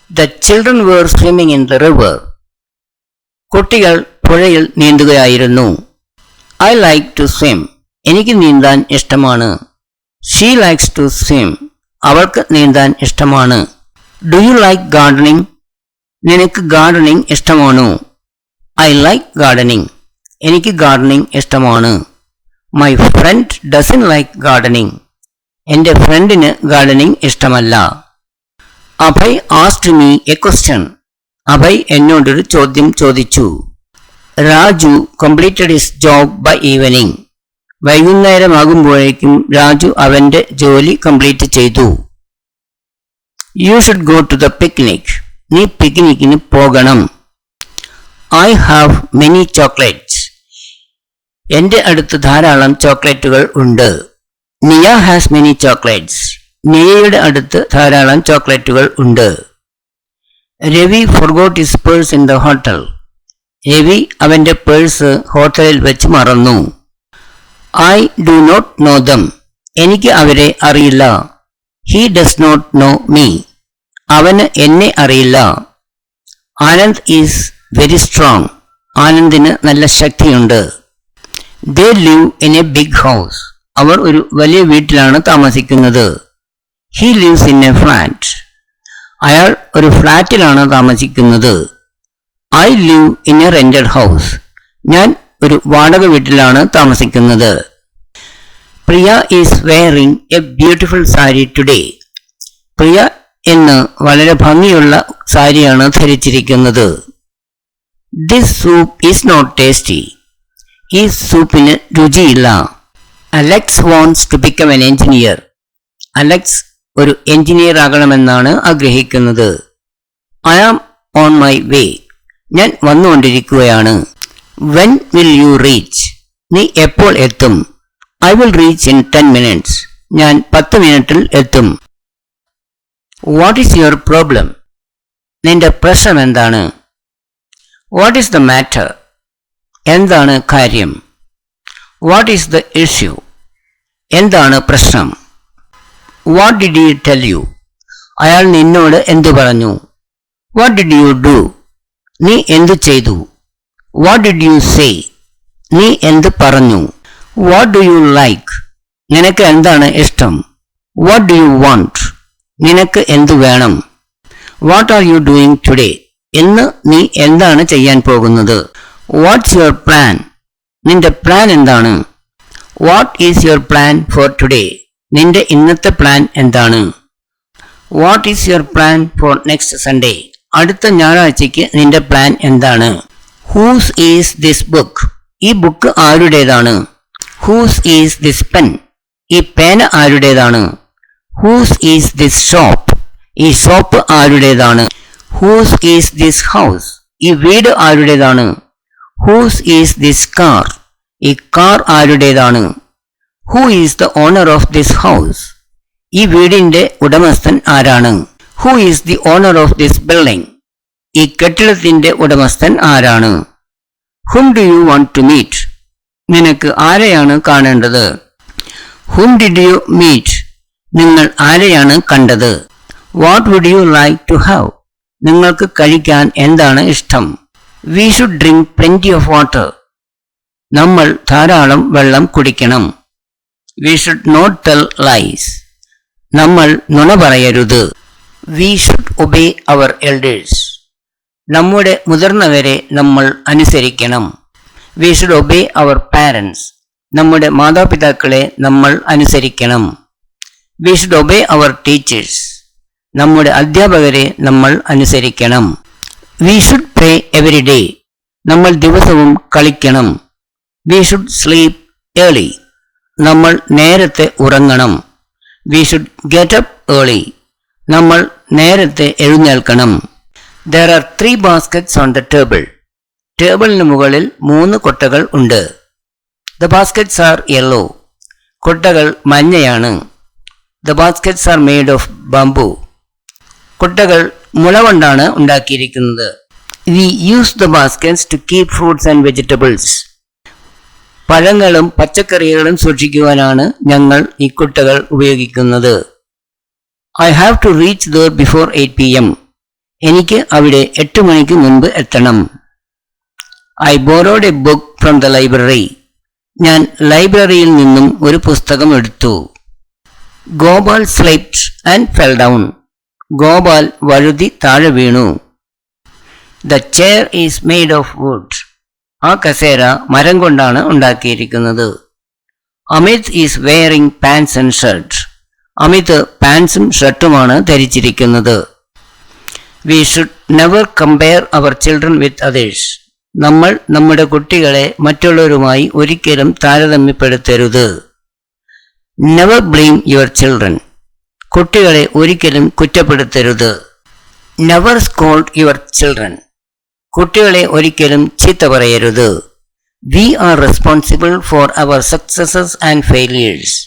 The children were swimming in the river. കുട്ടികൾ പുഴയിൽ നീന്തുകയായിരുന്നു. I like to swim. എനിക്ക് നീന്താൻ ഇഷ്ടമാണ്. She likes to swim. അവൾക്ക് നീന്താൻ ഇഷ്ടമാണ്. Do you like gardening? നിനക്ക് ഗാർഡനിങ് ഇഷ്ടമാണോ? I like gardening. എനിക്ക് ഗാർഡനിങ് ഇഷ്ടമാണ്. My friend doesn't like gardening. എൻ്റെ ഫ്രണ്ടിന് ഗാർഡനിങ് ഇഷ്ടമല്ല. Abhay asked me a question. Abhay എന്നോടൊരു ചോദ്യം ചോദിച്ചു. Raju completed his job by evening. വൈകുന്നേരമാകുമ്പോഴേക്കും Raju അവന്റെ ജോലി കംപ്ലീറ്റ് ചെയ്തു. You should go to the picnic. നീ പിക്നിക്കിന് പോകണം. I have many chocolates. എന്റെ അടുത്ത് ധാരാളം ചോക്ലേറ്റുകൾ ഉണ്ട്. നിയ ഹാസ് മെനി ചോക്ലേറ്റ്സ്. നിയയുടെ അടുത്ത് ധാരാളം ചോക്ലേറ്റുകൾ ഉണ്ട്. Ravi forgot his purse in the hotel. Ravi അവന്റെ പേഴ്സ് ഹോട്ടലിൽ വെച്ച് മറന്നു. I do not know them. എനിക്ക് അവരെ അറിയില്ല. He does not know me. അവന് എന്നെ അറിയില്ല. Anand is very strong. ആനന്ദിന് നല്ല ശക്തിയുണ്ട്. They live in a big house. അവർ ഒരു വലിയ വീട്ടിലാണ് താമസിക്കുന്നത്. He lives in a flat. അയാൾ ഒരു ഫ്ലാറ്റിലാണ് താമസിക്കുന്നത്. I live in a rented house. ഞാൻ ഒരു വാടക വീട്ടിലാണ് താമസിക്കുന്നത്. Priya is wearing a beautiful sari today. Priya ഇന്ന് വളരെ ഭംഗിയുള്ള സാരിയാണ് ധരിച്ചിരിക്കുന്നത്. This soup is not tasty. ഈ സൂപ്പിന് രുചിയില്ല. Alex wants to become an engineer. Alex ഒരു എഞ്ചിനീയർ ആകണമെന്നാണ് ആഗ്രഹിക്കുന്നത്. I am on my way. ഞാൻ വന്നുകൊണ്ടിരിക്കുകയാണ്. When will you reach? നീ എപ്പോൾ എത്തും? I will reach in 10 minutes. ഞാൻ 10 മിനിറ്റിൽ എത്തും. What is your problem? നിന്റെ പ്രശ്നം എന്താണ്? What is the matter? എന്താണ് കാര്യം? What is the issue? എന്താണ് പ്രശ്നം? What did he tell you? അയാൾ നിന്നോട് എന്തു പറഞ്ഞു? What did you do? നീ എന്തു ചെയ്തു? What did you say? നീ എന്ത് പറഞ്ഞു? What do you like? നിനക്ക് എന്താണ് ഇഷ്ടം? What do you want? നിനക്ക് എന്തു വേണം? What are you doing today? ഇന്ന് നീ എന്താണ് ചെയ്യാൻ പോകുന്നത്? What's your plan? നിന്റെ പ്ലാൻ എന്താണ്? What is your plan for today? നിന്റെ ഇന്നത്തെ പ്ലാൻ എന്താണ്? What is your plan for next Sunday? അടുത്ത ഞായറാഴ്ചയ്ക്ക് നിന്റെ പ്ലാൻ എന്താണ്? Whose is this book? ഈ ബുക്ക് ആരുടേതാണ്? Whose is this pen? ഈ പേന ആരുടേതാണ്? Whose is this shop? ഈ ഷോപ്പ് ആരുടേതാണ്? Whose is this house? ഈ വീട് ആരുടേതാണ്? Whose is this car? ഈ കാർ ആരുടേതാണ്? Who is the owner of this house? ഈ വീടിന്റെ ഉടമസ്ഥൻ ആരാണ്? Who is the owner of this building? ഈ കെട്ടിടത്തിന്റെ ഉടമസ്ഥൻ ആരാണ്? Whom do you want to meet? നിനക്ക് ആരെയാണ് കാണേണ്ടത്? Whom did you meet? നിങ്ങൾ ആരെയാണ് കണ്ടത്? What would you like to have? നിങ്ങൾക്ക് കഴിക്കാൻ എന്താണ് ഇഷ്ടം? We should drink plenty of water. നമ്മൾ ധാരാളം വെള്ളം കുടിക്കണം. We should not tell lies. നമ്മൾ നുണ പറയരുത്. We should obey our elders. നമ്മുടെ മുതിർന്നവരെ നമ്മൾ അനുസരിക്കണം. We should obey our parents. നമ്മുടെ മാതാപിതാക്കളെ നമ്മൾ അനുസരിക്കണം. We should obey our teachers. നമ്മുടെ അധ്യാപകരെ നമ്മൾ അനുസരിക്കണം. We should pray every day. നമ്മൾ ദിവസവും കളിക്കണം. We should sleep early. നമ്മൾ നേരത്തെ ഉറങ്ങണം. We should get up early. നമ്മൾ നേരത്തെ എഴുന്നേൽക്കണം. There are 3 baskets on the table. ടേബിളിന് മുകളിൽ 3 കൊട്ടകൾ ഉണ്ട്. The baskets are yellow. കൊട്ടകൾ മഞ്ഞയാണ്. The baskets are made of bamboo. കൊട്ടകൾ മുള കൊണ്ടാണ് ഉണ്ടാക്കിയിരിക്കുന്നത്. We use the baskets to keep fruits and vegetables. പഴങ്ങളും പച്ചക്കറികളും സൂക്ഷിക്കുവാനാണ് ഞങ്ങൾ ഈ കൊട്ടകൾ ഉപയോഗിക്കുന്നത്. I have to reach there before 8 p.m. എനിക്ക് അവിടെ 8 മണിക്ക് മുൻപ് എത്തണം. I borrowed a book from the library. ഞാൻ ലൈബ്രറിയിൽ നിന്നും ഒരു പുസ്തകം എടുത്തു. Gopal slipped and fell down. Gopal വഴുതി താഴെ വീണു. The chair is made of wood. ആ കസേര മരം കൊണ്ടാണ് ഉണ്ടാക്കിയിരിക്കുന്നത്. Amit is wearing pants and shirt. Amit പാൻസും ഷർട്ടുമാണ് ധരിച്ചിരിക്കുന്നത്. We should never compare our children with others. നമ്മൾ നമ്മുടെ കുട്ടികളെ മറ്റുള്ളവരുമായി ഒരിക്കലും താരതമ്യപ്പെടുത്തരുത്. Never blame your children. കുട്ടികളെ ഒരിക്കലും കുറ്റപ്പെടുത്തരുത്. Never scold your children. കുട്ടികളെ ഒരിക്കലും ചീത്ത പറയരുത്. We are responsible for our successes and failures.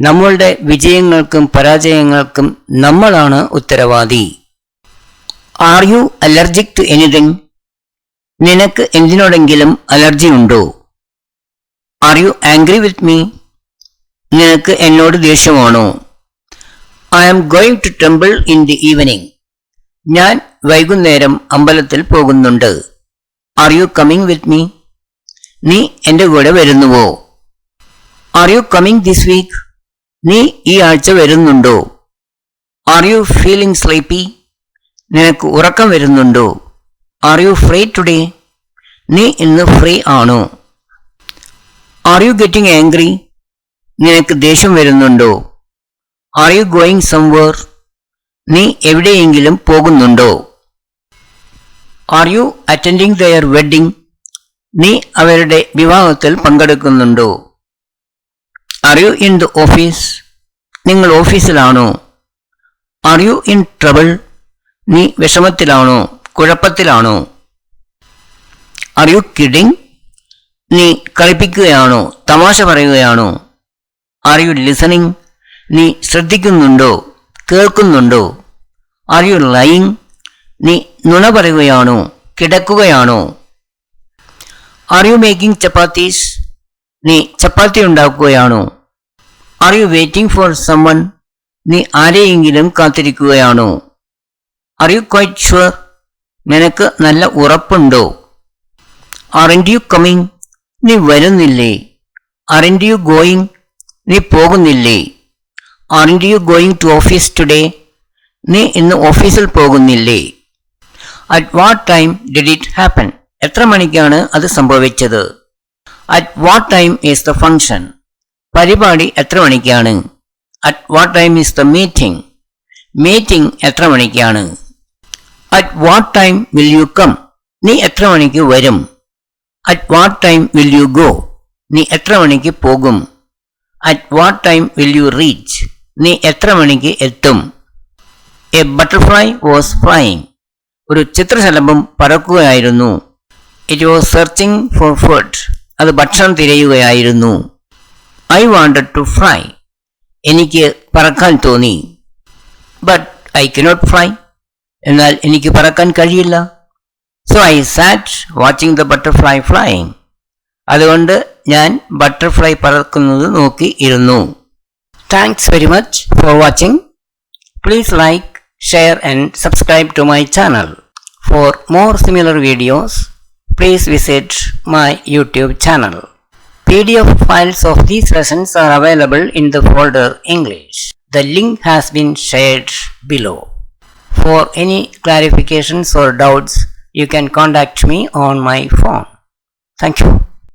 നമ്മളുടെ വിജയങ്ങൾക്കും പരാജയങ്ങൾക്കും നമ്മളാണ് ഉത്തരവാദി. Are you allergic to anything? നിനക്ക് എന്തിനോടെങ്കിലും അലർജി ഉണ്ടോ? Are you angry with me? നിനക്ക് എന്നോട് ദേഷ്യമാണോ? I am going to temple in the evening. ഞാൻ വൈകുന്നേരം അമ്പലത്തിൽ പോകുന്നുണ്ട്. Are you coming with me? നീ എൻ്റെ കൂടെ വരുന്നുവോ? Are you coming this week? നീ ഈ ആഴ്ച വരുന്നുണ്ടോ? Are you feeling sleepy? നിനക്ക് ഉറക്കം വരുന്നുണ്ടോ? Are you free today? നീ ഇന്ന് ഫ്രീ ആണോ? Are you getting angry? നിനക്ക് ദേഷ്യം വരുന്നുണ്ടോ? Are you going somewhere? നീ എവിടെയെങ്കിലും പോകുന്നുണ്ടോ? Are you attending their wedding? നീ അവരുടെ വിവാഹത്തിൽ പങ്കെടുക്കുന്നുണ്ടോ? Are you in the office? നിങ്ങൾ ഓഫീസിലാണോ? Are you in trouble? നീ വിഷമത്തിലാണോ, കുഴപ്പത്തിലാണോ? Are you kidding? നീ കളിപ്പിക്കുകയാണോ, തമാശ പറയുകയാണോ? Are you listening? നീ ശ്രദ്ധിക്കുന്നുണ്ടോ, കേൾക്കുന്നുണ്ടോ? Are you lying? നീ നുണ പറയുകയാണോ, കിടക്കുകയാണോ? Are you making chapatis? നീ ചപ്പാത്തി ഉണ്ടാക്കുകയാണോ? Are you waiting for someone? നീ ആരെയെങ്കിലും കാത്തിരിക്കുകയാണോ? Are you quite sure? നിനക്ക് നല്ല ഉറപ്പുണ്ടോ? Aren't you coming? നീ വരുന്നില്ലേ? Aren't you going? നീ പോകുന്നില്ലേ? Aren't you going to office today? നീ ഇന്ന് ഓഫീസിൽ പോകുന്നില്ലേ? At what time did it happen? എത്ര മണിക്കാണ് അത് സംഭവിച്ചത്? At what time is the function? പരിപാടി എത്ര മണിക്കാണ്? At what time is the meeting? Meeting എത്ര മണിക്കാണ്? At what time will you come? നീ എത്ര മണിക്ക് വരും? At what time will you go? നീ എത്ര മണിക്ക് പോകും? At what time will you reach? നീ എത്ര മണിക്ക് എത്തും? A butterfly was flying. ഒരു ചിത്രശലഭം പറക്കുകയായിരുന്നു. It was searching for food. അത് ഭക്ഷണം തിരയുകയായിരുന്നു. I wanted to fly. എനിക്ക് പറക്കാൻ തോന്നി. But I cannot fly. എന്നാൽ എനിക്ക് പറക്കാൻ കഴിയില്ല. So I SAT watching the butterfly flying. അതുകൊണ്ട് ഞാൻ ബട്ടർഫ്ലൈ പറക്കുന്നത് നോക്കി ഇരുന്നു. Thanks very much for watching. Please like, share and subscribe to my channel. For more similar videos, please visit my YouTube channel. PDF files of these lessons are available in the folder English. The link has been shared below. For any clarifications or doubts, you can contact me on my phone. Thank you.